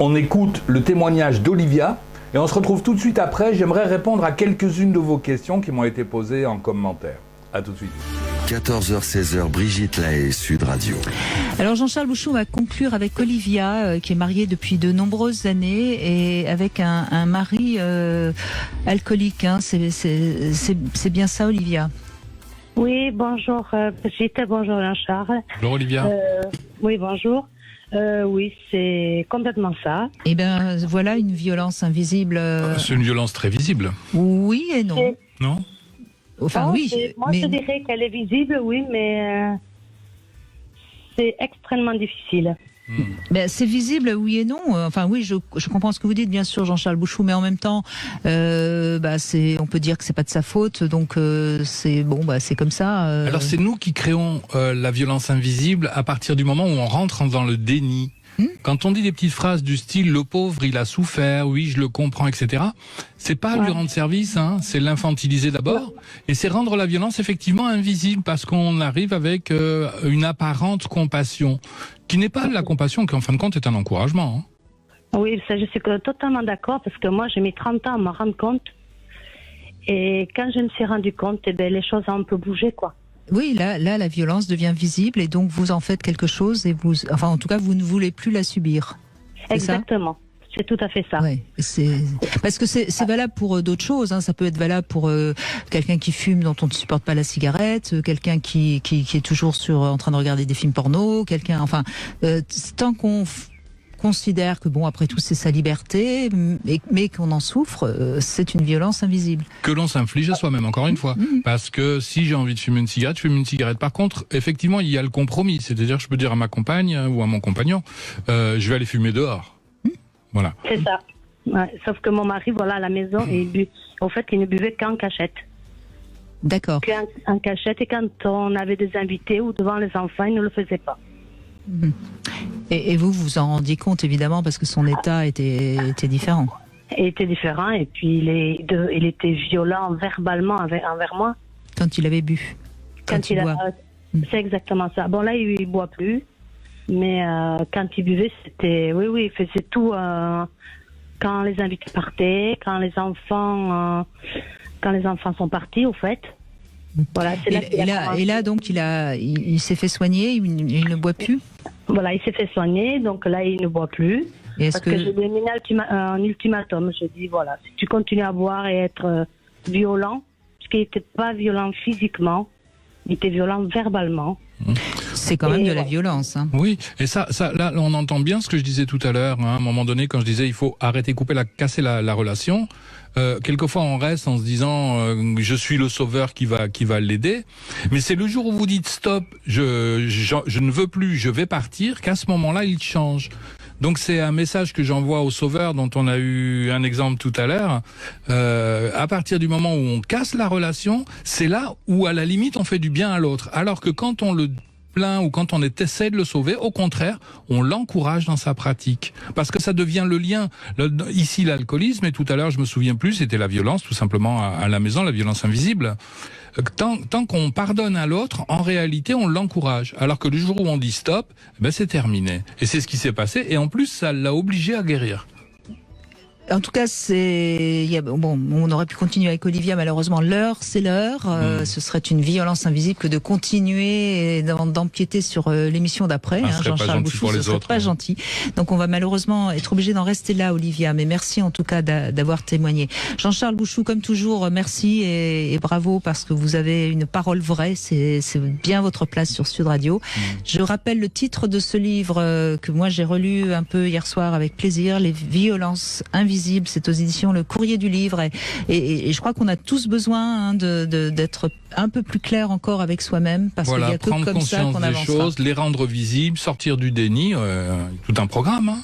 On écoute le témoignage d'Olivia et on se retrouve tout de suite après. J'aimerais répondre à quelques-unes de vos questions qui m'ont été posées en commentaire. À tout de suite. 14h-16h, Brigitte Lahaie, Sud Radio. Alors Jean-Charles Bouchon va conclure avec Olivia, qui est mariée depuis de nombreuses années et avec un mari alcoolique. Hein. C'est bien ça, Olivia? Oui, bonjour Brigitte, bonjour Jean-Charles. Bonjour Olivia. Oui, bonjour. Oui, c'est complètement ça. Eh bien, voilà une violence invisible. C'est une violence très visible. Oui et non. Non? Enfin, Non, oui. Moi, je dirais qu'elle est visible, oui, mais c'est extrêmement difficile. Ben, c'est visible, oui et non. Enfin, oui, je comprends ce que vous dites, bien sûr, Jean-Charles Bouchou, mais en même temps, on peut dire que c'est pas de sa faute, donc c'est comme ça. Alors c'est nous qui créons la violence invisible à partir du moment où on rentre dans le déni. Quand on dit des petites phrases du style « le pauvre, il a souffert, oui, je le comprends, etc. », c'est pas lui rendre service, hein, c'est l'infantiliser d'abord, et c'est rendre la violence effectivement invisible, parce qu'on arrive avec une apparente compassion, qui n'est pas de la compassion, qui en fin de compte est un encouragement. Hein. Oui, ça, je suis totalement d'accord, parce que moi, j'ai mis 30 ans à me rendre compte, et quand je me suis rendu compte, les choses ont un peu bougé, quoi. Oui, là, la violence devient visible et donc vous en faites quelque chose et en tout cas, vous ne voulez plus la subir. Exactement. C'est tout à fait ça. Ouais, parce que c'est valable pour d'autres choses. Hein. Ça peut être valable pour quelqu'un qui fume dont on ne supporte pas la cigarette, quelqu'un qui est toujours en train de regarder des films porno, tant qu'on considère que après tout c'est sa liberté, mais qu'on en souffre, c'est une violence invisible. Que l'on s'inflige à soi-même, encore une fois. Parce que si j'ai envie de fumer une cigarette, je fume une cigarette. Par contre, effectivement, il y a le compromis. C'est-à-dire, je peux dire à ma compagne ou à mon compagnon, je vais aller fumer dehors. Voilà. C'est ça. Ouais, sauf que mon mari, à la maison, au fait, il ne buvait qu'en cachette. D'accord. En cachette, et quand on avait des invités ou devant les enfants, il ne le faisait pas. Et vous vous en rendiez compte, évidemment, parce que son état était différent. Il était différent, et puis il était violent verbalement envers moi. Quand il avait bu. Quand il boit. C'est exactement ça. Bon, là, il ne boit plus, mais quand il buvait, c'était... Oui, il faisait tout quand les invités partaient, quand les enfants sont partis, au fait. Voilà, et là, donc, il s'est fait soigner, il ne boit plus. Voilà, il s'est fait soigner, donc là, il ne boit plus. Parce que je lui ai mis un ultimatum. Je dis, si tu continues à boire et être violent, parce qu'il n'était pas violent physiquement, il était violent verbalement. C'est quand même de la violence. Hein. Oui, et ça, là, on entend bien ce que je disais tout à l'heure. Hein, à un moment donné, quand je disais il faut arrêter, casser la relation. Quelquefois, on reste en se disant je suis le sauveur qui va l'aider. Mais c'est le jour où vous dites stop, je ne veux plus, je vais partir, qu'à ce moment-là, il change. Donc c'est un message que j'envoie aux sauveurs dont on a eu un exemple tout à l'heure. À partir du moment où on casse la relation, c'est là où à la limite on fait du bien à l'autre. Alors que quand on le plaint ou quand on essaie de le sauver, au contraire, on l'encourage dans sa pratique. Parce que ça devient le lien. Ici l'alcoolisme et tout à l'heure je me souviens plus, c'était la violence tout simplement à la maison, la violence invisible. Tant qu'on pardonne à l'autre, en réalité, on l'encourage. Alors que le jour où on dit stop, c'est terminé. Et c'est ce qui s'est passé. Et en plus, ça l'a obligé à guérir. En tout cas, on aurait pu continuer avec Olivia, malheureusement, l'heure, c'est l'heure. Ce serait une violence invisible que de continuer et d'empiéter sur l'émission d'après. Jean-Charles Bouchou, ce serait pas gentil. Donc on va malheureusement être obligé d'en rester là, Olivia. Mais merci en tout cas d'avoir témoigné. Jean-Charles Bouchou, comme toujours, merci et bravo parce que vous avez une parole vraie. C'est bien votre place sur Sud Radio. Je rappelle le titre de ce livre que moi j'ai relu un peu hier soir avec plaisir, Les violences invisibles. C'est aux éditions Le Courrier du Livre et je crois qu'on a tous besoin d'être un peu plus clair encore avec soi-même parce qu'il y a que comme ça qu'on avancera. Prendre conscience des choses, les rendre visibles, sortir du déni, tout un programme. Hein.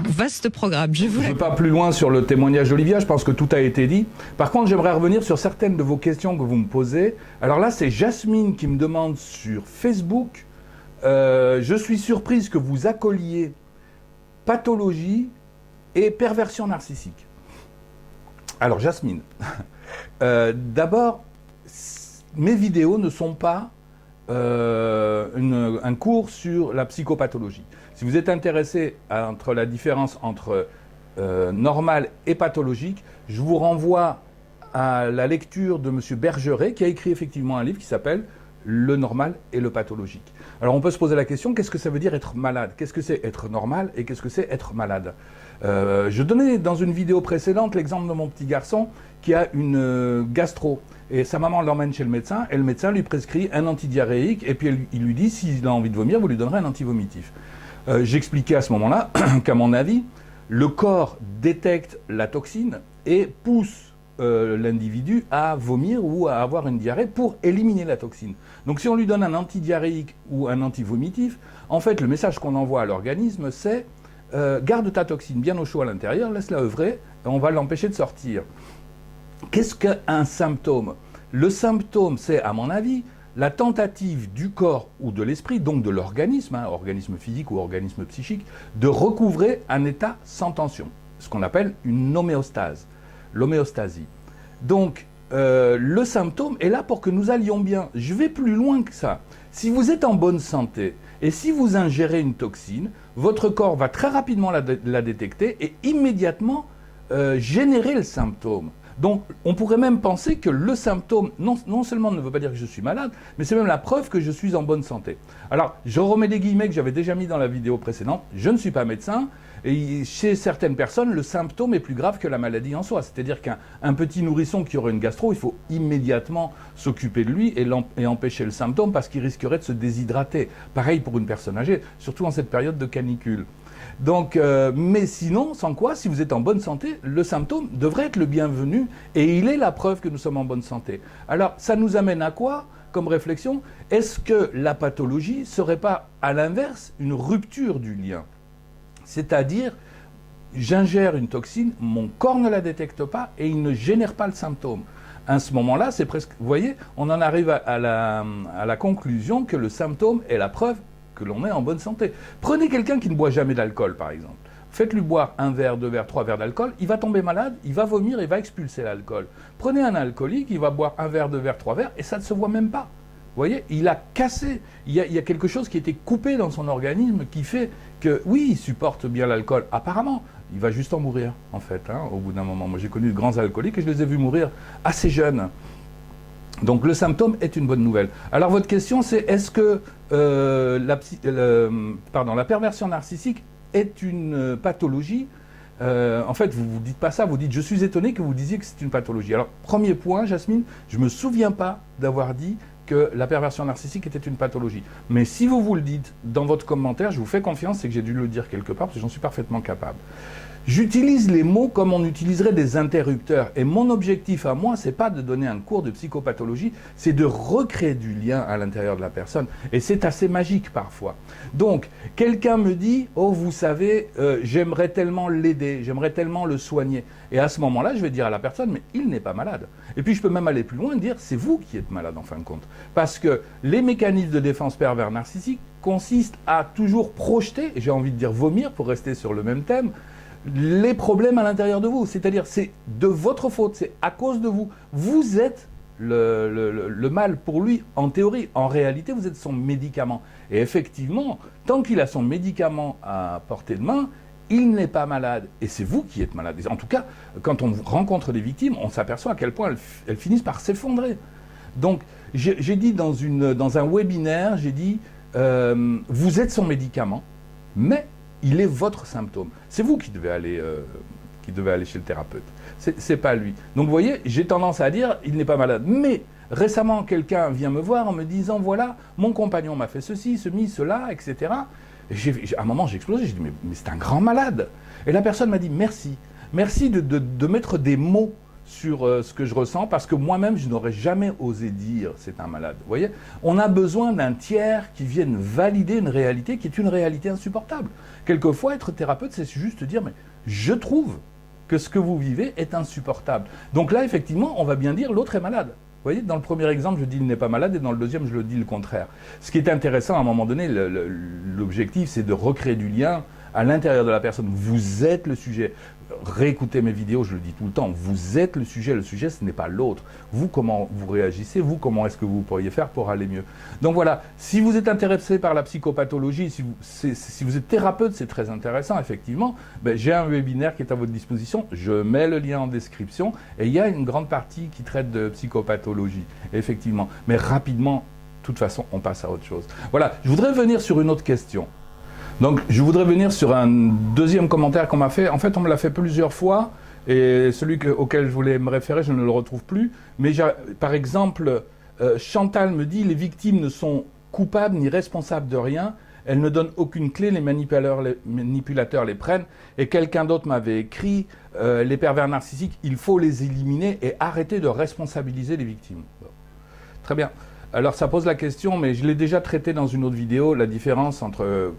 Vaste programme. Je ne vais pas plus loin sur le témoignage d'Olivia, je pense que tout a été dit. Par contre, j'aimerais revenir sur certaines de vos questions que vous me posez. Alors là, c'est Jasmine qui me demande sur Facebook, je suis surprise que vous accolliez pathologie et perversion narcissique. Alors Jasmine, d'abord, mes vidéos ne sont pas un cours sur la psychopathologie. Si vous êtes intéressé entre la différence entre normal et pathologique, je vous renvoie à la lecture de M. Bergeret, qui a écrit effectivement un livre qui s'appelle « Le normal et le pathologique ». Alors on peut se poser la question, qu'est-ce que ça veut dire être malade? Qu'est-ce que c'est être normal et qu'est-ce que c'est être malade? Je donnais dans une vidéo précédente l'exemple de mon petit garçon qui a une gastro. Et sa maman l'emmène chez le médecin et le médecin lui prescrit un antidiarrhéique et puis il lui dit s'il a envie de vomir, vous lui donnerez un antivomitif. J'expliquais à ce moment-là qu'à mon avis, le corps détecte la toxine et pousse l'individu à vomir ou à avoir une diarrhée pour éliminer la toxine. Donc si on lui donne un antidiarrhéique ou un antivomitif, en fait le message qu'on envoie à l'organisme c'est garde ta toxine bien au chaud à l'intérieur, laisse-la œuvrer et on va l'empêcher de sortir. Qu'est-ce qu'un symptôme? Le symptôme, c'est, à mon avis, la tentative du corps ou de l'esprit, donc de l'organisme, organisme physique ou organisme psychique, de recouvrer un état sans tension, ce qu'on appelle une homéostase, l'homéostasie. Donc, le symptôme est là pour que nous allions bien. Je vais plus loin que ça. Si vous êtes en bonne santé et si vous ingérez une toxine, votre corps va très rapidement la détecter et immédiatement générer le symptôme. Donc, on pourrait même penser que le symptôme, non seulement ne veut pas dire que je suis malade, mais c'est même la preuve que je suis en bonne santé. Alors, je remets les guillemets que j'avais déjà mis dans la vidéo précédente. Je ne suis pas médecin, et chez certaines personnes, le symptôme est plus grave que la maladie en soi. C'est-à-dire qu'un petit nourrisson qui aurait une gastro, il faut immédiatement s'occuper de lui et empêcher le symptôme parce qu'il risquerait de se déshydrater. Pareil pour une personne âgée, surtout en cette période de canicule. Donc, mais sinon, sans quoi, si vous êtes en bonne santé, le symptôme devrait être le bienvenu et il est la preuve que nous sommes en bonne santé. Alors, ça nous amène à quoi comme réflexion? Est-ce que la pathologie serait pas, à l'inverse, une rupture du lien? C'est-à-dire, j'ingère une toxine, mon corps ne la détecte pas et il ne génère pas le symptôme. À ce moment-là, c'est presque, vous voyez, on en arrive à la conclusion que le symptôme est la preuve que l'on est en bonne santé. Prenez quelqu'un qui ne boit jamais d'alcool, par exemple. Faites-lui boire 1 verre, 2 verres, 3 verres d'alcool, il va tomber malade, il va vomir, il va expulser l'alcool. Prenez un alcoolique, il va boire 1 verre, 2 verres, 3 verres, et ça ne se voit même pas. Vous voyez, il a cassé. Il y a quelque chose qui a été coupé dans son organisme qui fait que, oui, il supporte bien l'alcool, apparemment. Il va juste en mourir, en fait, au bout d'un moment. Moi, j'ai connu de grands alcooliques et je les ai vus mourir assez jeunes. Donc le symptôme est une bonne nouvelle. Alors votre question c'est est-ce que la perversion narcissique est une pathologie? En fait vous ne dites pas ça, vous dites je suis étonné que vous disiez que c'est une pathologie. Alors premier point Jasmine, je ne me souviens pas d'avoir dit que la perversion narcissique était une pathologie. Mais si vous le dites dans votre commentaire, je vous fais confiance, c'est que j'ai dû le dire quelque part parce que j'en suis parfaitement capable. J'utilise les mots comme on utiliserait des interrupteurs. Et mon objectif à moi, c'est pas de donner un cours de psychopathologie, c'est de recréer du lien à l'intérieur de la personne. Et c'est assez magique parfois. Donc, quelqu'un me dit, oh, vous savez, j'aimerais tellement l'aider, j'aimerais tellement le soigner. Et à ce moment-là, je vais dire à la personne, mais il n'est pas malade. Et puis, je peux même aller plus loin et dire, c'est vous qui êtes malade en fin de compte. Parce que les mécanismes de défense pervers narcissiques consistent à toujours projeter, et j'ai envie de dire vomir pour rester sur le même thème, les problèmes à l'intérieur de vous. C'est-à-dire, c'est de votre faute, c'est à cause de vous. Vous êtes le mal pour lui, en théorie. En réalité, vous êtes son médicament. Et effectivement, tant qu'il a son médicament à portée de main, il n'est pas malade. Et c'est vous qui êtes malade. En tout cas, quand on rencontre des victimes, on s'aperçoit à quel point elles finissent par s'effondrer. Donc, j'ai dit dans un webinaire, j'ai dit, vous êtes son médicament, mais il est votre symptôme. C'est vous qui devez aller chez le thérapeute. C'est pas lui. Donc vous voyez, j'ai tendance à dire, il n'est pas malade. Mais récemment, quelqu'un vient me voir en me disant, voilà, mon compagnon m'a fait ceci, cela, etc. Et à un moment, j'ai explosé. J'ai dit, mais c'est un grand malade. Et la personne m'a dit, merci. Merci de mettre des mots sur ce que je ressens, parce que moi-même, je n'aurais jamais osé dire c'est un malade. Vous voyez, on a besoin d'un tiers qui vienne valider une réalité qui est une réalité insupportable. Quelquefois, être thérapeute, c'est juste dire, mais je trouve que ce que vous vivez est insupportable. Donc là, effectivement, on va bien dire l'autre est malade. Vous voyez, dans le premier exemple, je dis il n'est pas malade, et dans le deuxième, je le dis le contraire. Ce qui est intéressant, à un moment donné, l'objectif, c'est de recréer du lien à l'intérieur de la personne. Vous êtes le sujet. Réécoutez mes vidéos, je le dis tout le temps, vous êtes le sujet, ce n'est pas l'autre. Vous, comment vous réagissez, vous, comment est-ce que vous pourriez faire pour aller mieux. Donc voilà, si vous êtes intéressé par la psychopathologie, si vous êtes thérapeute, c'est très intéressant, effectivement, j'ai un webinaire qui est à votre disposition, je mets le lien en description, et il y a une grande partie qui traite de psychopathologie, effectivement. Mais rapidement, de toute façon, on passe à autre chose. Voilà, je voudrais venir sur une autre question. Donc, je voudrais venir sur un deuxième commentaire qu'on m'a fait. En fait, on me l'a fait plusieurs fois, et celui auquel je voulais me référer, je ne le retrouve plus. Mais par exemple, Chantal me dit « Les victimes ne sont coupables ni responsables de rien. Elles ne donnent aucune clé, les manipulateurs les prennent. » Et quelqu'un d'autre m'avait écrit « Les pervers narcissiques, il faut les éliminer et arrêter de responsabiliser les victimes. » Bon. Très bien. Alors, ça pose la question, mais je l'ai déjà traité dans une autre vidéo, la différence entre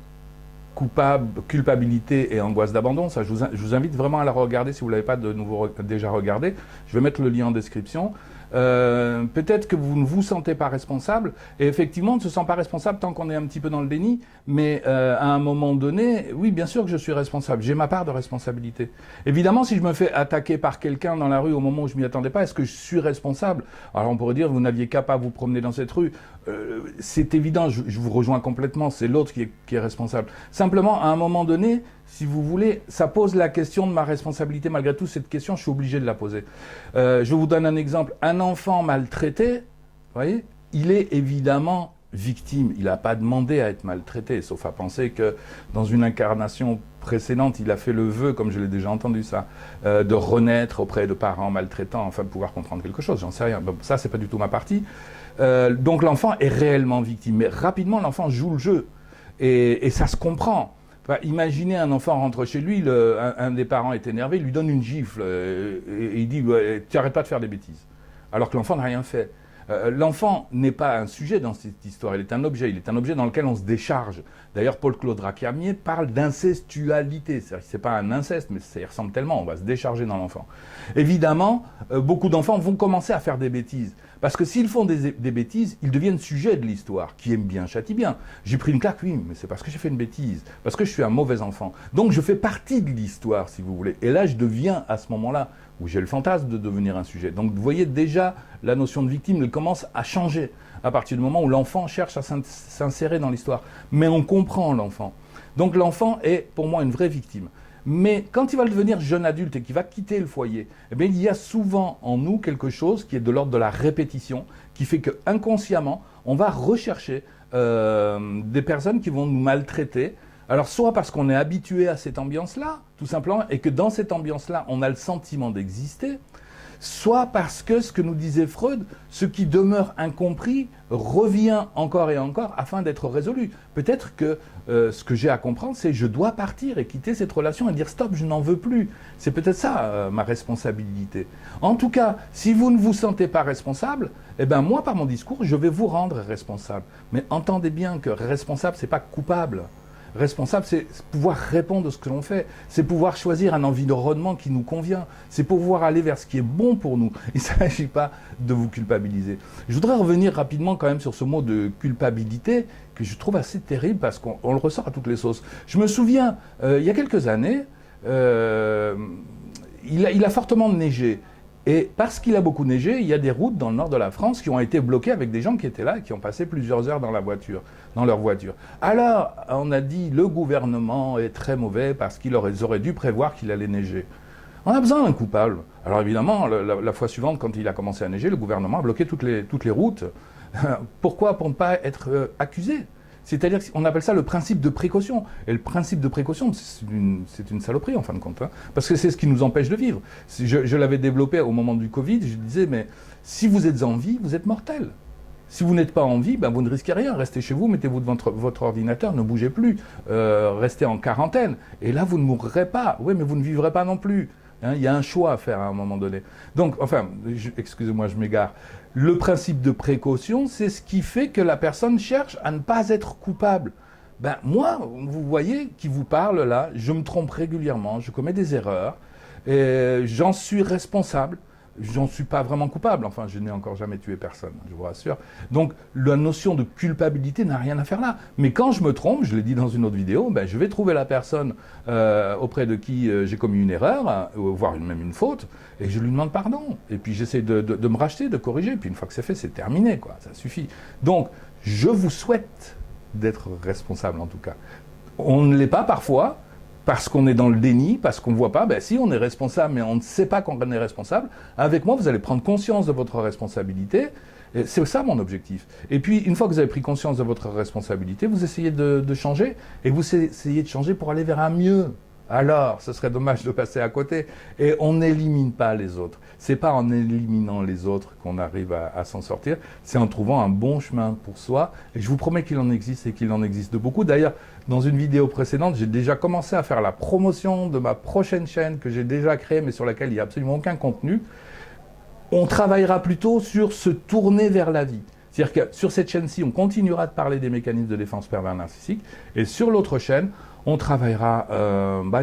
culpabilité et angoisse d'abandon. Ça, je vous invite vraiment à la regarder si vous ne l'avez pas de nouveau déjà regardé. Je vais mettre le lien en description. Peut-être que vous ne vous sentez pas responsable, et effectivement, on ne se sent pas responsable tant qu'on est un petit peu dans le déni, mais à un moment donné, oui, bien sûr que je suis responsable, j'ai ma part de responsabilité. Évidemment, si je me fais attaquer par quelqu'un dans la rue au moment où je m'y attendais pas, est-ce que je suis responsable? Alors on pourrait dire, vous n'aviez qu'à pas vous promener dans cette rue. C'est évident, je vous rejoins complètement, c'est l'autre qui est responsable. Simplement, à un moment donné, si vous voulez, ça pose la question de ma responsabilité. Malgré tout, cette question, je suis obligé de la poser. Je vous donne un exemple. Un enfant maltraité, vous voyez, il est évidemment victime. Il n'a pas demandé à être maltraité, sauf à penser que dans une incarnation précédente, il a fait le vœu, comme je l'ai déjà entendu ça, de renaître auprès de parents maltraitants, afin de pouvoir comprendre quelque chose. J'en sais rien. Bon, ça, c'est pas du tout ma partie. Donc l'enfant est réellement victime. Mais rapidement, l'enfant joue le jeu. Et ça se comprend. Enfin, imaginez un enfant rentre chez lui, un des parents est énervé, il lui donne une gifle et il dit « tu n'arrêtes pas de faire des bêtises ». Alors que l'enfant n'a rien fait. L'enfant n'est pas un sujet dans cette histoire, il est un objet dans lequel on se décharge. D'ailleurs, Paul-Claude Raciamier parle d'incestualité, c'est-à-dire que ce n'est pas un inceste, mais ça y ressemble tellement, on va se décharger dans l'enfant. Évidemment, beaucoup d'enfants vont commencer à faire des bêtises, parce que s'ils font des bêtises, ils deviennent sujets de l'histoire. Qui aime bien châtie bien. J'ai pris une claque, oui, mais c'est parce que j'ai fait une bêtise, parce que je suis un mauvais enfant. Donc je fais partie de l'histoire, si vous voulez. Et là, je deviens, à ce moment-là, où j'ai le fantasme de devenir un sujet. Donc vous voyez déjà, la notion de victime, elle commence à changer à partir du moment où l'enfant cherche à s'insérer dans l'histoire. Mais on comprend l'enfant. Donc l'enfant est, pour moi, une vraie victime. Mais quand il va devenir jeune adulte et qu'il va quitter le foyer, eh bien, il y a souvent en nous quelque chose qui est de l'ordre de la répétition, qui fait qu'inconsciemment, on va rechercher des personnes qui vont nous maltraiter. Alors, soit parce qu'on est habitué à cette ambiance-là, tout simplement, et que dans cette ambiance-là, on a le sentiment d'exister, soit parce que, ce que nous disait Freud, ce qui demeure incompris revient encore et encore afin d'être résolu. Peut-être que ce que j'ai à comprendre, c'est je dois partir et quitter cette relation et dire stop, je n'en veux plus. C'est peut-être ça ma responsabilité. En tout cas, si vous ne vous sentez pas responsable, eh ben moi, par mon discours, je vais vous rendre responsable. Mais entendez bien que responsable, c'est pas coupable. Responsable, c'est pouvoir répondre à ce que l'on fait, c'est pouvoir choisir un environnement qui nous convient, c'est pouvoir aller vers ce qui est bon pour nous. Il ne s'agit pas de vous culpabiliser. Je voudrais revenir rapidement quand même sur ce mot de culpabilité que je trouve assez terrible parce qu'on le ressort à toutes les sauces. Je me souviens, il y a quelques années, il a fortement neigé. Et parce qu'il a beaucoup neigé, il y a des routes dans le nord de la France qui ont été bloquées avec des gens qui étaient là et qui ont passé plusieurs heures dans leur voiture. Alors, on a dit le gouvernement est très mauvais parce qu'ils auraient dû prévoir qu'il allait neiger. On a besoin d'un coupable. Alors évidemment, la fois suivante, quand il a commencé à neiger, le gouvernement a bloqué toutes les routes. Pourquoi? Pour ne pas être accusé. C'est-à-dire qu'on appelle ça le principe de précaution. Et le principe de précaution, c'est une saloperie en fin de compte. Hein, parce que c'est ce qui nous empêche de vivre. Je l'avais développé au moment du Covid, je disais, mais si vous êtes en vie, vous êtes mortel. Si vous n'êtes pas en vie, ben vous ne risquez rien. Restez chez vous, mettez-vous devant votre ordinateur, ne bougez plus. Restez en quarantaine. Et là, vous ne mourrez pas. Oui, mais vous ne vivrez pas non plus. Hein, il y a un choix à faire à un moment donné. Donc, enfin, excusez-moi, je m'égare. Le principe de précaution, c'est ce qui fait que la personne cherche à ne pas être coupable. Ben, moi, vous voyez, qui vous parle là, je me trompe régulièrement, je commets des erreurs, et j'en suis responsable. j'en suis pas vraiment coupable. Enfin, je n'ai encore jamais tué personne, je vous rassure. Donc, la notion de culpabilité n'a rien à faire là. Mais quand je me trompe, je l'ai dit dans une autre vidéo, ben, je vais trouver la personne auprès de qui j'ai commis une erreur, voire même une faute, et je lui demande pardon. Et puis, j'essaie de me racheter, de corriger. Puis, une fois que c'est fait, c'est terminé, quoi. Ça suffit. Donc, je vous souhaite d'être responsable, en tout cas. On ne l'est pas parfois, parce qu'on est dans le déni, parce qu'on ne voit pas, ben si on est responsable, mais on ne sait pas qu'on est responsable, avec moi, vous allez prendre conscience de votre responsabilité. C'est ça mon objectif. Et puis, une fois que vous avez pris conscience de votre responsabilité, vous essayez de changer, et vous essayez de changer pour aller vers un mieux. Alors, ce serait dommage de passer à côté. Et on n'élimine pas les autres. C'est pas en éliminant les autres qu'on arrive à s'en sortir, c'est en trouvant un bon chemin pour soi. Et je vous promets qu'il en existe et qu'il en existe beaucoup. D'ailleurs, dans une vidéo précédente, j'ai déjà commencé à faire la promotion de ma prochaine chaîne que j'ai déjà créée, mais sur laquelle il n'y a absolument aucun contenu. On travaillera plutôt sur se tourner vers la vie. C'est-à-dire que sur cette chaîne-ci, on continuera de parler des mécanismes de défense pervers narcissique. Et sur l'autre chaîne, on travaillera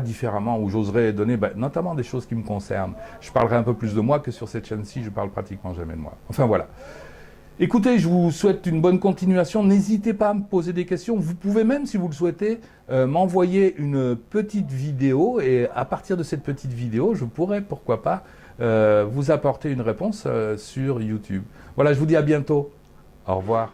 différemment, où j'oserais donner notamment des choses qui me concernent. Je parlerai un peu plus de moi que sur cette chaîne-ci, je parle pratiquement jamais de moi. Enfin voilà. Écoutez, je vous souhaite une bonne continuation. N'hésitez pas à me poser des questions. Vous pouvez même, si vous le souhaitez, m'envoyer une petite vidéo. Et à partir de cette petite vidéo, je pourrais, pourquoi pas, vous apporter une réponse sur YouTube. Voilà, je vous dis à bientôt. Au revoir.